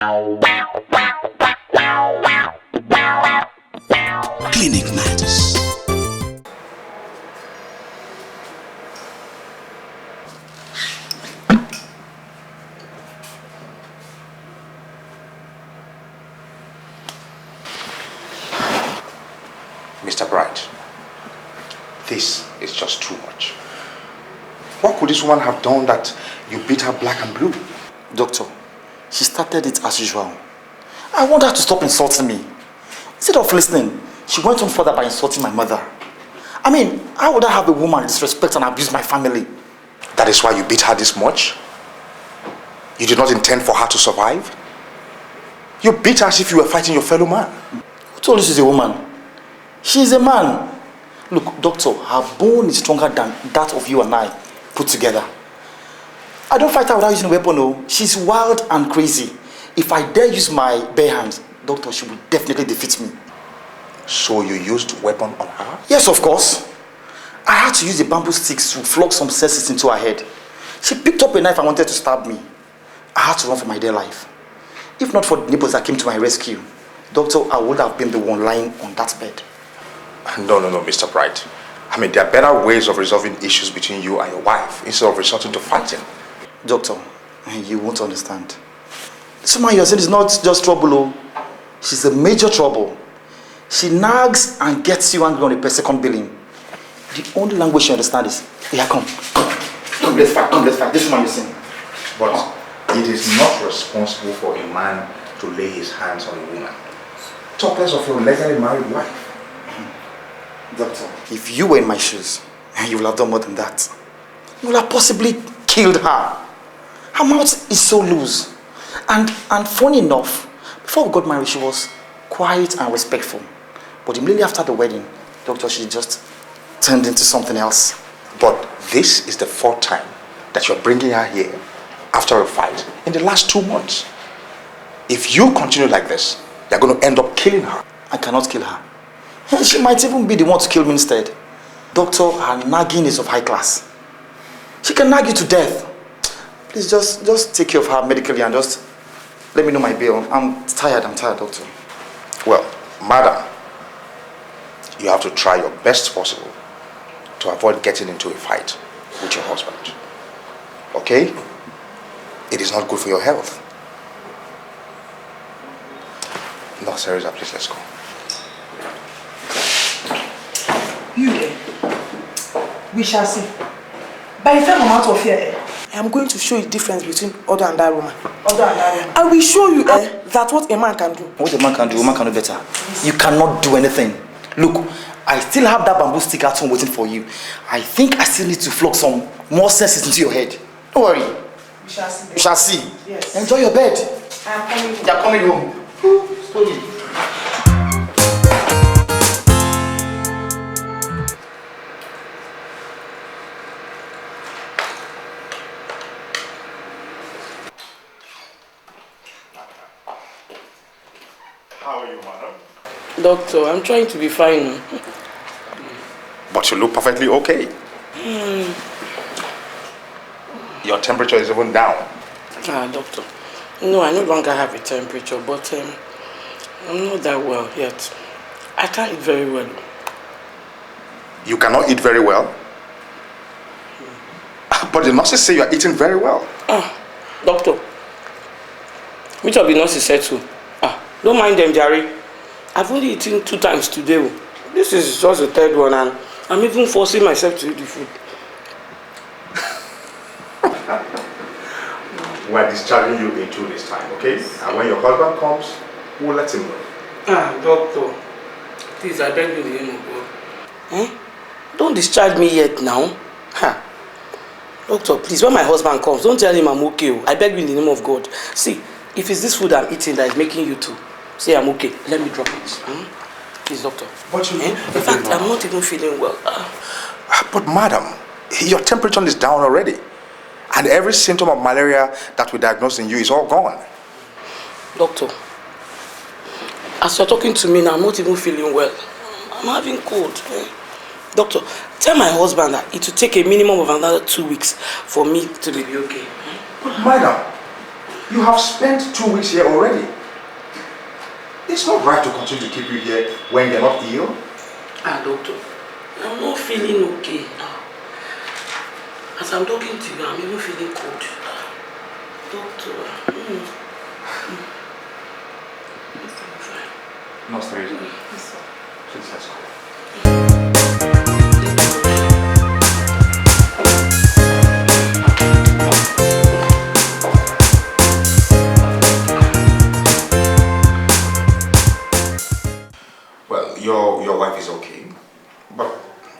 Clinic Matters. Mr. Bright, this is just too much. What could this woman have done that you beat her black and blue? Doctor, she started it as usual. I want her to stop insulting me. Instead of listening, she went on further by insulting my mother. I mean, how would I have a woman disrespect and abuse my family? That is why you beat her this much? You did not intend for her to survive? You beat her as if you were fighting your fellow man. Who told you she's a woman? She's a man. Look, doctor, her bone is stronger than that of you and I put together. I don't fight her without using a weapon, no. She's wild and crazy. If I dare use my bare hands, doctor, she will definitely defeat me. So you used weapon on her? Yes, of course. I had to use the bamboo sticks to flog some senses into her head. She picked up a knife and wanted to stab me. I had to run for my dear life. If not for the neighbors that came to my rescue, doctor, I would have been the one lying on that bed. No, Mr. Bright. I mean, there are better ways of resolving issues between you and your wife instead of resorting to fighting. Doctor, you won't understand. This woman you're saying is not just trouble, oh. She's a major trouble. She nags and gets you angry on a per second billing. The only language she understands is, yeah, come, let's fight, this woman you're saying. But it is not responsible for a man to lay his hands on a woman. Talk less of your legally married wife. Doctor, if you were in my shoes, you would have done more than that. You would have possibly killed her. Her mouth is so loose. And funny enough, before we got married, she was quiet and respectful. But immediately after the wedding, doctor, she just turned into something else. But this is the fourth time that you're bringing her here after a fight in the last 2 months. If you continue like this, you're going to end up killing her. I cannot kill her. She might even be the one to kill me instead. Doctor, her nagging is of high class. She can nag you to death. Please just take care of her medically and just let me know my bill. I'm tired, doctor. Well, madam, you have to try your best possible to avoid getting into a fight with your husband. Okay? It is not good for your health. No, Teresa, please, let's go. You, we shall see. By the time I'm out of here, I am going to show you the difference between Oda and that woman. I will show you that what a man can do. What a man can do, a woman can do better. You cannot do anything. Look, I still have that bamboo stick at home waiting for you. I think I still need to flog some more senses into your head. Don't worry. We shall see. We shall see. Yes. Enjoy your bed. I am coming home. You are coming home. Slowly. How are you, madam? Doctor, I'm trying to be fine. But you look perfectly okay. Your temperature is even down. Doctor. No, I no longer have a temperature, but I'm not that well yet. I can't eat very well. You cannot eat very well? But the nurses say you are eating very well. Doctor. Which of the nurses said so? Don't mind them, Jerry. I've only eaten 2 times today. This is just the 3rd one, and I'm even forcing myself to eat the food. We're discharging you in 2 days' time, okay? And when your husband comes, we'll let him know. Doctor. Please, I beg you in the name of God. Don't discharge me yet now. Doctor, please, when my husband comes, don't tell him I'm okay. I beg you in the name of God. See, if it's this food I'm eating that is making you to say I'm okay, let me drop it. Please, doctor. But you in fact, I'm not even feeling well. But madam, your temperature is down already. And every symptom of malaria that we diagnosed in you is all gone. Doctor, as you're talking to me now, I'm not even feeling well. I'm having cold. Doctor, tell my husband that it will take a minimum of another 2 weeks for me to be okay. But madam, You have spent 2 weeks here already. It's not right to continue to keep you here when you're not ill. Doctor, I'm not feeling okay. As I'm talking to you, I'm even feeling cold. Doctor, No, seriously. Please, let's go. Well, your wife is okay, but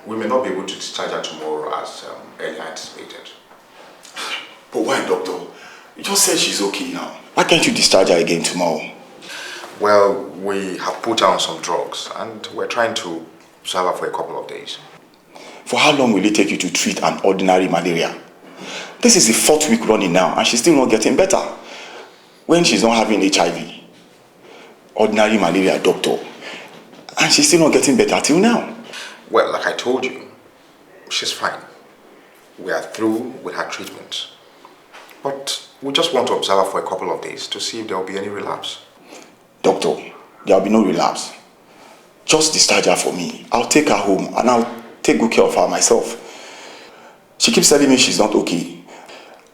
we may not be able to discharge her tomorrow as earlier anticipated. But why, doctor? You just said she's okay now. Why can't you discharge her again tomorrow? Well, we have put her on some drugs and we're trying to observe her for a couple of days. For how long will it take you to treat an ordinary malaria? This is the 4th week running now and she's still not getting better. When she's not having HIV, ordinary malaria, doctor, and she's still not getting better till now. Well, like I told you, she's fine. We are through with her treatment. But we just want to observe her for a couple of days to see if there will be any relapse. Doctor, there will be no relapse. Just discharge her for me. I'll take her home and I'll take good care of her myself. She keeps telling me she's not okay.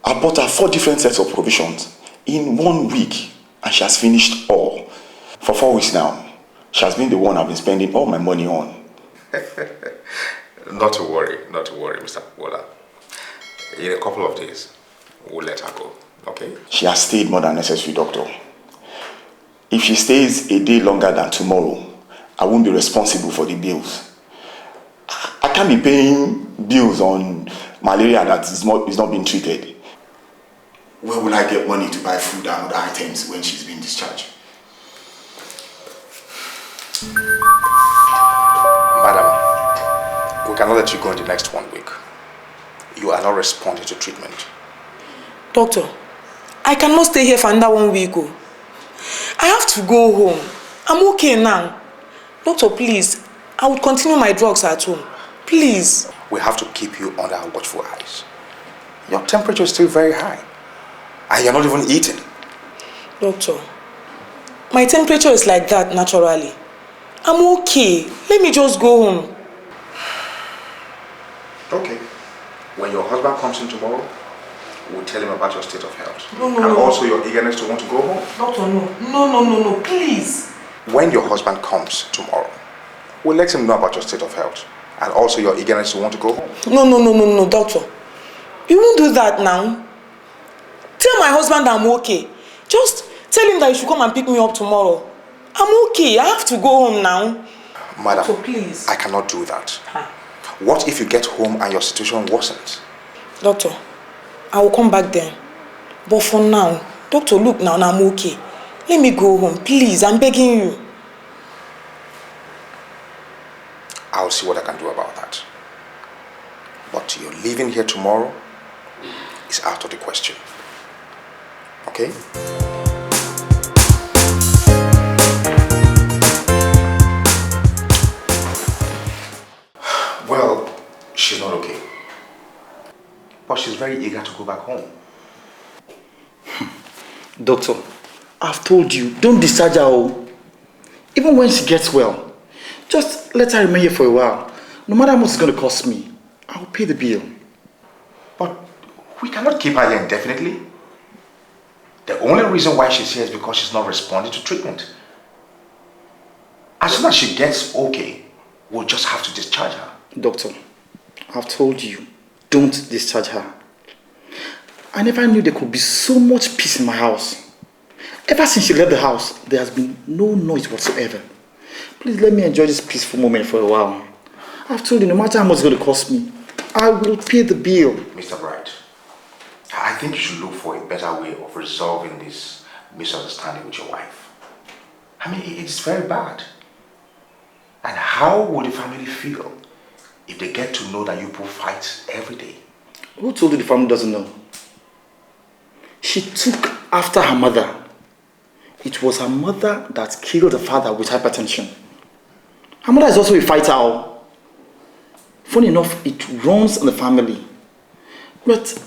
I bought her 4 different sets of provisions in 1 week and she has finished all. For 4 weeks now. She has been the one I've been spending all my money on. Not to worry, Mr. Bola. In a couple of days, we'll let her go, okay? She has stayed more than necessary, doctor. If she stays a day longer than tomorrow, I won't be responsible for the bills. I can't be paying bills on malaria that is not being treated. Where will I get money to buy food and other items when she's being discharged? Madam, we cannot let you go in the next 1 week. You are not responding to treatment. Doctor, I cannot stay here for another 1 week. Oh. I have to go home. I'm okay now. Doctor, please, I will continue my drugs at home. Please. We have to keep you under our watchful eyes. Your temperature is still very high. And you're not even eating. Doctor, my temperature is like that naturally. I'm okay. Let me just go home. Okay. When your husband comes in tomorrow, we'll tell him about your state of health. No. Also your eagerness to want to go home. Doctor, no, please. When your husband comes tomorrow, we'll let him know about your state of health. And also your eagerness to want to go home. No, doctor. You won't do that now. Tell my husband I'm okay. Just tell him that he should come and pick me up tomorrow. I'm okay. I have to go home now. Madam, so please. I cannot do that. What if you get home and your situation worsens? Doctor, I will come back then. But for now, doctor, look now, I'm okay. Let me go home, please. I'm begging you. I'll see what I can do about that. But you're leaving here tomorrow is out of the question. Okay? Well, she's not okay. But she's very eager to go back home. Doctor, I've told you, don't discharge her. Even when she gets well, just let her remain here for a while. No matter how much it's going to cost me, I'll pay the bill. But we cannot keep her here indefinitely. The only reason why she's here is because she's not responding to treatment. As soon as she gets okay, we'll just have to discharge her. Doctor, I've told you, don't discharge her. I never knew there could be so much peace in my house. Ever since she left the house, there has been no noise whatsoever. Please let me enjoy this peaceful moment for a while. I've told you, no matter how much it's going to cost me, I will pay the bill. Mr. Bright, I think you should look for a better way of resolving this misunderstanding with your wife. I mean, it's very bad. And how would the family feel if they get to know that you both fight every day? Who told you the family doesn't know? She took after her mother. It was her mother that killed her father with hypertension. Her mother is also a fighter. Funny enough, it runs in the family. But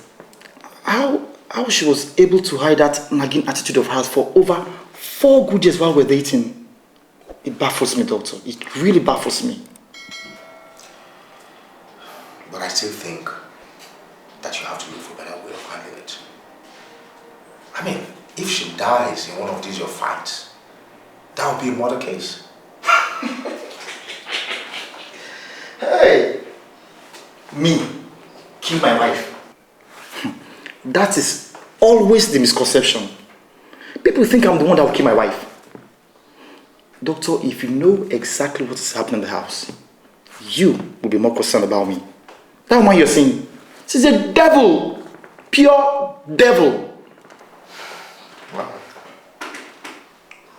how how she was able to hide that nagging attitude of hers for over 4 good years while we're dating. It baffles me, doctor. It really baffles me. But I still think that you have to look for a better way of handling it. I mean, if she dies in one of these your fights, that would be a murder case. Hey! Me, kill my wife. That is always the misconception. People think I'm the one that will kill my wife. Doctor, if you know exactly what is happening in the house, you will be more concerned about me. That woman you're seeing, she's a devil. Pure devil. Well,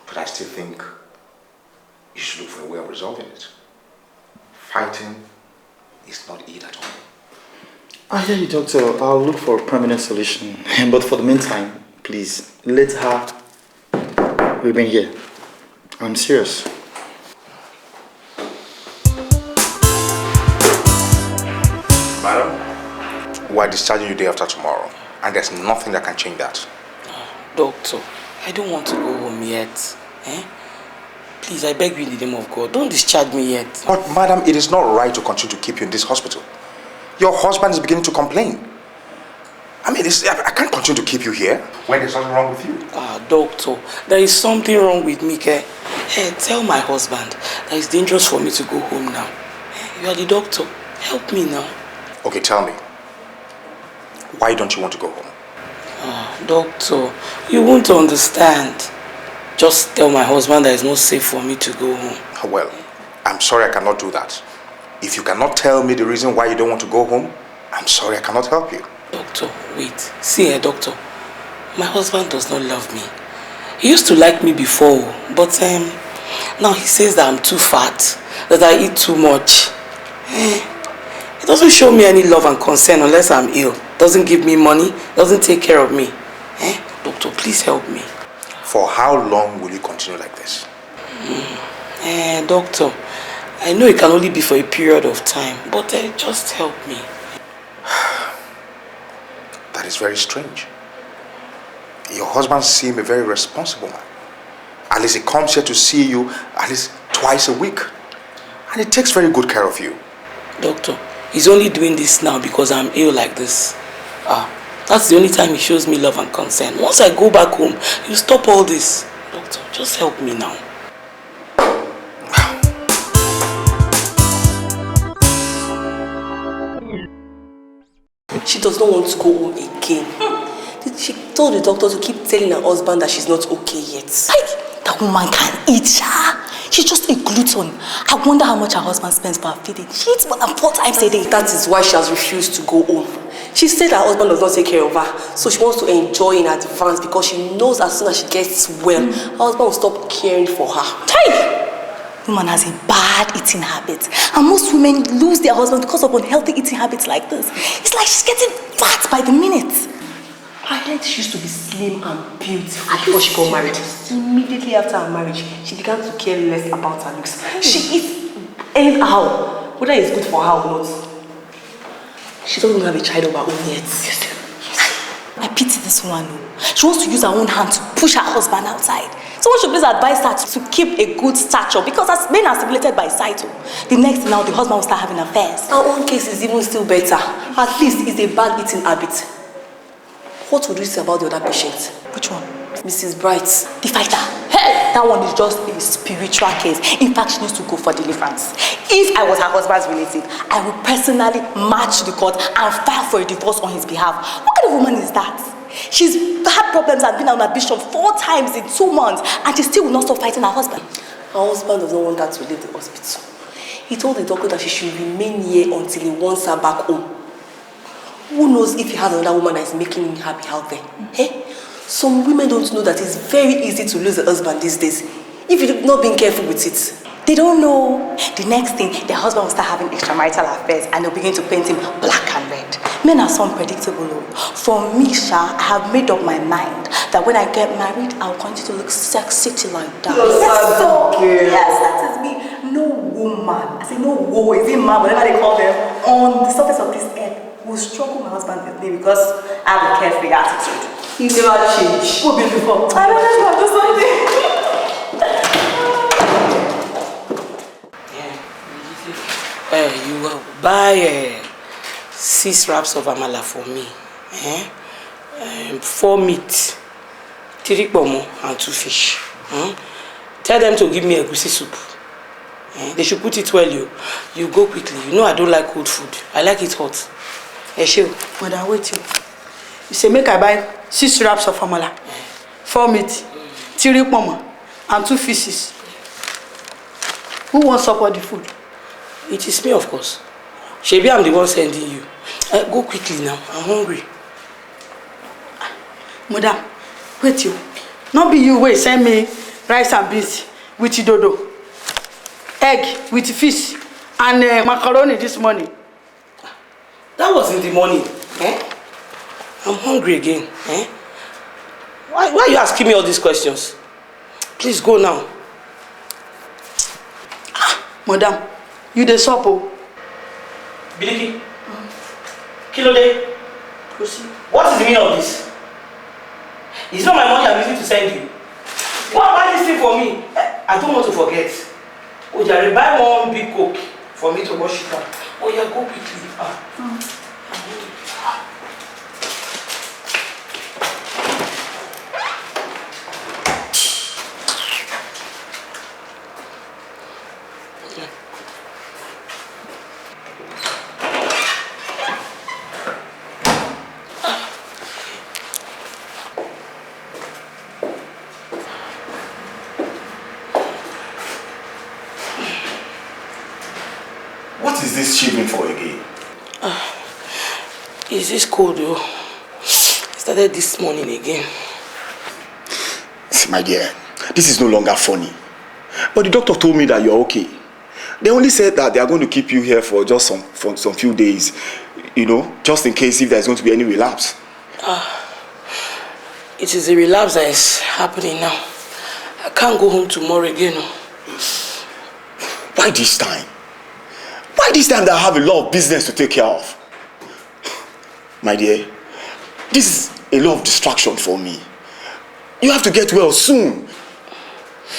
but I still think you should look for a way of resolving it. Fighting is not it at all. I hear you, doctor. I'll look for a permanent solution. But for the meantime, please, let her remain here. I'm serious. Madam, we're discharging you day after tomorrow, and there's nothing that can change that. Doctor, I don't want to go home yet. Please, I beg you in the name of God, don't discharge me yet. But madam, it is not right to continue to keep you in this hospital. Your husband is beginning to complain. I mean, I can't continue to keep you here when there's something wrong with you. Doctor, there is something wrong with me, okay? Hey, tell my husband that it's dangerous for me to go home now. You are the doctor. Help me now. Okay, tell me. Why don't you want to go home? Doctor, you won't understand. Just tell my husband that it's not safe for me to go home. Well, I'm sorry I cannot do that. If you cannot tell me the reason why you don't want to go home, I'm sorry I cannot help you. Doctor, wait. See here, doctor. My husband does not love me. He used to like me before, but now he says that I'm too fat, that I eat too much. He doesn't show me any love and concern unless I'm ill. Doesn't give me money, doesn't take care of me. Doctor, please help me. For how long will you continue like this? Doctor, I know it can only be for a period of time, but just help me. That is very strange. Your husband seems a very responsible man. At least he comes here to see you at least twice a week. And he takes very good care of you. Doctor, he's only doing this now because I'm ill like this. That's the only time he shows me love and concern. Once I go back home, he'll stop all this. Doctor, just help me now. She does not want to go home again. She told the doctor to keep telling her husband that she's not okay yet. That woman can eat, She's just a glutton. I wonder how much her husband spends for her feeding. She eats more than 4 times a day. That is why she has refused to go home. She said her husband does not take care of her, so she wants to enjoy in advance because she knows as soon as she gets well, her husband will stop caring for her. Woman has a bad eating habit, and most women lose their husbands because of unhealthy eating habits like this. It's like she's getting fat by the minute. I heard she used to be slim and beautiful before she got married. Immediately after her marriage, she began to care less about her looks. She eats anyhow, whether it's good for her or not. She doesn't even have a child of her own yet. I pity this woman. She wants to use her own hand to push her husband outside. Someone should please advise her to keep a good stature because as men are stimulated by sight, the next thing now the husband will start having affairs. Our own case is even still better. At least it's a bad eating habit. What would you say about the other patient? Which one? Mrs. Bright. The fighter. Hey, that one is just a spiritual case. In fact, she needs to go for deliverance. If I was her husband's relative, I would personally march to the court and file for a divorce on his behalf. What kind of woman is that? She's had problems and been on admission 4 times in 2 months, and she still will not stop fighting her husband. Her husband does not want her to leave the hospital. He told the doctor that she should remain here until he wants her back home. Who knows if he has another woman that is making him happy out there? Some women don't know that it's very easy to lose a husband these days if you've not been careful with it. They don't know. The next thing, their husband will start having extramarital affairs and they'll begin to paint him black and red. Men are so unpredictable. For me, I have made up my mind that when I get married, I'll continue to look sexy till I die. Yes, that is me. No woman, I say no woman, is it man, whatever they call them, on the surface of this earth will struggle my husband with me because I have a carefree attitude. You never change. Who be before? I don't know, do something. You buy 6 wraps of amala for me. 4 meat, 3 pomo and 2 fish. Tell them to give me a egusi soup. They should put it well. You go quickly. You know I don't like cold food. I like it hot. Sure. Madam, wait you. You say make I buy 6 wraps of amala, 4 meat, 3 pomo and 2 fishes. Who wants support the food? It is me, of course. Shebi, I'm the one sending you. Go quickly now. I'm hungry. Madam, wait you. Not be you wait send me rice and beans with dodo, egg with fish and macaroni this morning. That was in the morning. I'm hungry again. Why are you asking me all these questions? Please go now. Madam, you the sup o. Biliki. Kilode. Proceed. What is the meaning of this? It's not my money I'm using to send you. Why buy this thing for me? I don't want to forget. Oh, Jerry, buy 1 big Coke for me to wash it down. Oh, yeah, go quickly. What is this shivering for again? Is this cold though? It started this morning again. See, my dear, this is no longer funny. But the doctor told me that you're okay. They only said that they are going to keep you here for just some few days, you know, just in case if there's going to be any relapse. It is a relapse that is happening now. I can't go home tomorrow again. Why this time? Why this time that I have a lot of business to take care of? My dear, this is a lot of distraction for me. You have to get well soon.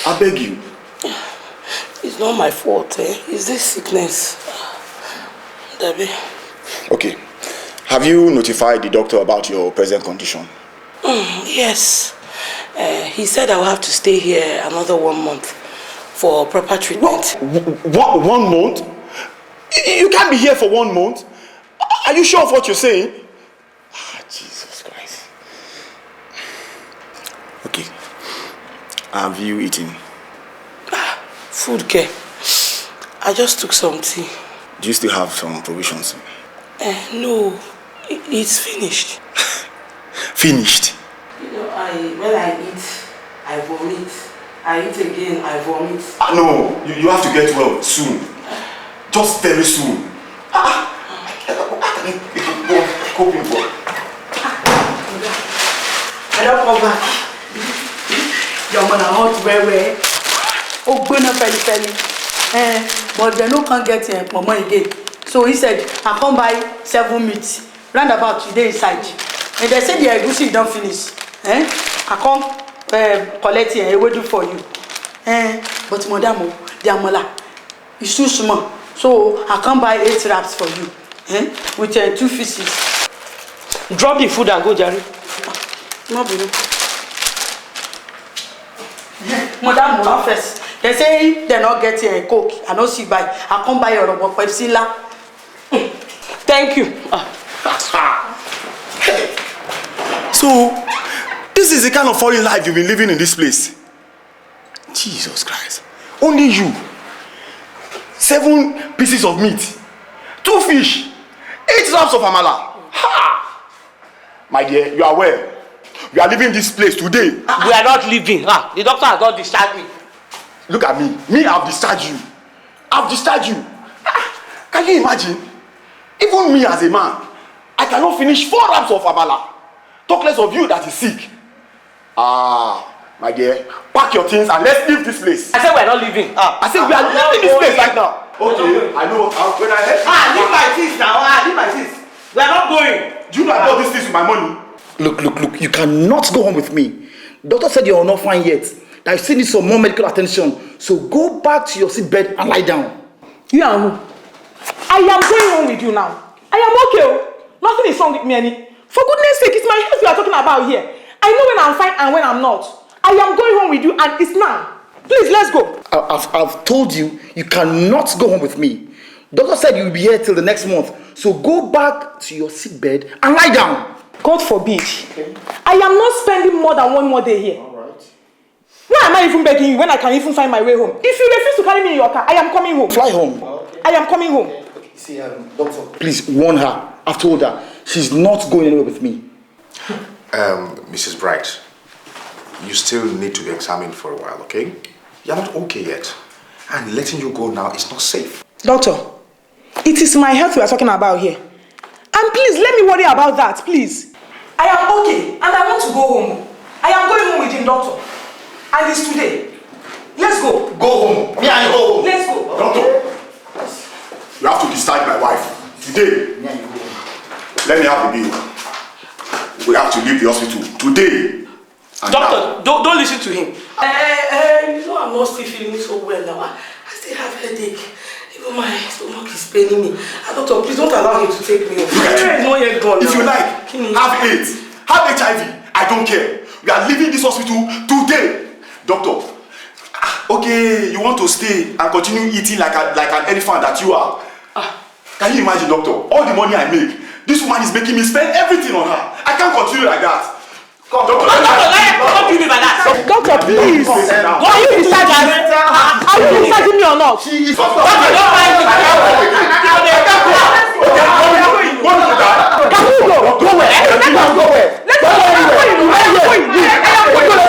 I beg you. It's not my fault, It's this sickness. Debbie. Okay. Have you notified the doctor about your present condition? Yes. He said I will have to stay here another 1 month for proper treatment. What? 1 month? You can't be here for 1 month. Are you sure of what you're saying? Jesus Christ. Okay. Have you eaten? Food care. I just took some tea. Do you still have some provisions? No. It's finished. Finished? You know, when I eat, I vomit. I eat again, I vomit. No, you have to get well soon. Just very soon. I don't come back. Your man are hot very. Oh, go na feli. But they no can't get mama again. So he said, I come buy 7 meat. Roundabout today inside. And they said the egusi don't finish. I come collect it and we do for you. But madam, the amala is too small. So I can buy 8 wraps for you. With 2 fishes. Drop the food and go, Jerry. No, baby. Madam, no first. They say they're not getting a Coke. I don't see buy. I come buy your Pepsi la. Thank you. So, this is the kind of foreign life you've been living in this place. Jesus Christ. Only you. 7 pieces of meat. 2 fish. 8 wraps of amala. Ha! My dear, you are well. We are leaving this place today. We are not leaving. The doctor has not discharged me. Look at me. I've discharged you. Can you imagine? Even me as a man, I cannot finish 4 wraps of amala. Talk less of you that is sick. My dear, pack your things and let's leave this place. I said we are not leaving. I said we are leaving this place right now. Okay, I know. When I head. Leave my things now. Leave my things. We are not going. Do you know I bought these things with my money? Look. You cannot go home with me. Doctor said you're not fine yet. That you still need some more medical attention. So go back to your sick bed and lie down. You are who? I am going home with you now. I am okay. Nothing is wrong with me, Annie. For goodness sake, it's my health you are talking about here. I know when I'm fine and when I'm not. I am going home with you and it's now. Please, let's go. I've told you, you cannot go home with me. Doctor said you'll be here till the next month. So go back to your sick bed and lie down. God forbid. Okay. I am not spending more than one more day here. All right. Why am I even begging you when I can even find my way home? If you refuse to carry me in your car, I am coming home. Fly home. Okay. I am coming home. Okay. See, doctor, please warn her. I've told her. She's not going anywhere with me. Mrs. Bright, you still need to be examined for a while, okay? You're not okay yet. And letting you go now is not safe. Doctor, it is my health we are talking about here. And please, let me worry about that, please. I am okay, and I want to go home. I am going home with him, doctor. And it's today. Let's go. Go home. Me and you go home. Let's go. Doctor, you have to discharge my wife today. Let me have the bill. We have to leave the hospital today. Doctor, don't listen to him. You know I'm not still feeling so well now. I still have headache. Even my stomach is paining me. Doctor, please don't allow him to take me off. Is not yet gone if now. you like, have AIDS, have HIV. I don't care. We are leaving this hospital today. Doctor, okay, you want to stay and continue eating like an elephant that you are. Can you imagine, doctor? All the money I make, this woman is making me spend everything on her. I can't continue like that. Come, doctor. Don't do me like that. Doctor, please. Are you discharging me? Are you discharging me or not? She is. Doctor, don't mind me. Can we go? Go where? Let's go.